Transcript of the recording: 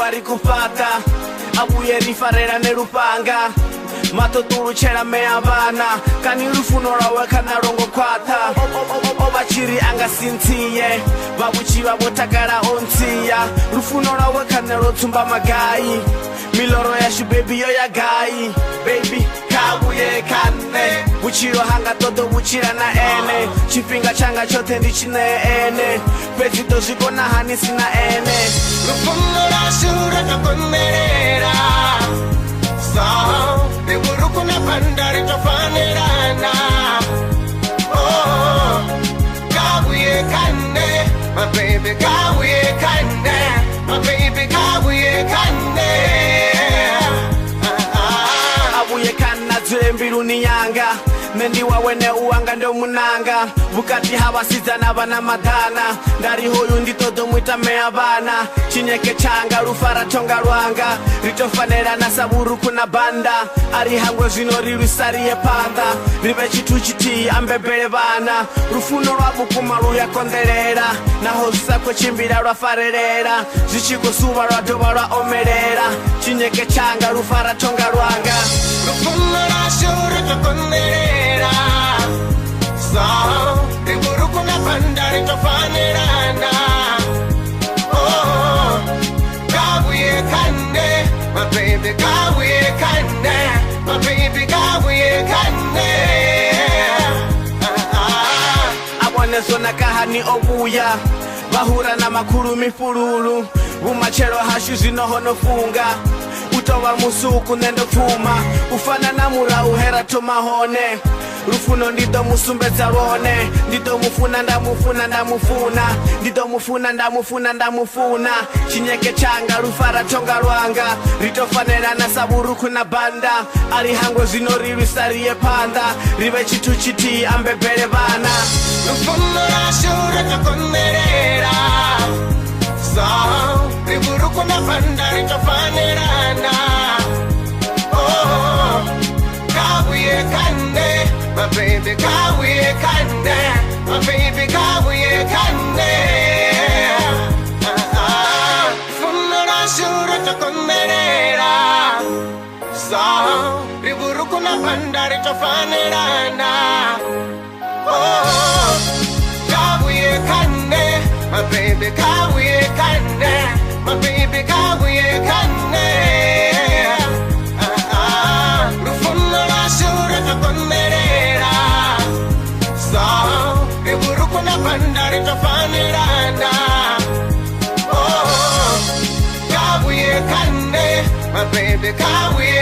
ari kupata abuye rifarera nerupanga matotuluchera me abana kani rufuno rawe kanarongo kwata obachiri angasintiye babuchiba botakara ontiya rufuno rawe kanerotsumba magayi miloro yashu baby yo yagai baby kabuye kane buchiro hanga todo buchira na ene chipinga changa chote ndichine ene petito zikona hani sina ene rufuno rashura kakomerera so de burukuna pandari tofanerana oh kabuye kane my baby kabuye kane my baby kabuye kane mbiru ni yanga nendi wawene uwanga ndo munanga bukati habasizana bana madana ndari hoyu nditodo mwita mea bana chinyeke changa rufara tonga rwanga ritofanera na saburu kuna banda ari hangwe zino rilusariye panda ribe chitu chiti ambebele bana rufuno rwabukuma ruyakonderera naho zisakwe chimbira rwafarerera zichikusuba rwadoba rwa omerera chinyeke changa rufara tonga rwanga rufuno rashura kakomerera so de burukuna pandari tofanerana oh kabuye kane my baby kabuye kane my baby kabuye kane abone zona kahani obuya bahura na makuru mifururu bumachero hashu zinohono funga utowa musuku nendo fuma ufana na mura uhera tomahone rufuno ndido musumbeza rone ndido mufuna ndamufuna ndamufuna ndido mufuna ndamufuna ndamufuna chinyeke changa rufara tonga rwanga ritofanera na saburu kuna banda ari hangwe zino rilusariye panda ribe chitu chiti ambebele bana rufuno rashura kakomerera so riburukuna pandari tofanerana oh kabuye kane my baby kabuye kane my baby kabuye kane rufuno rashura kakomerera so riburukuna pandari tofanerana oh kabuye kane my baby kabuye kane my baby kabuye kane rufuno rashura kakomerera so riburukuna pandari tofanerana oh kabuye kane my baby kabuye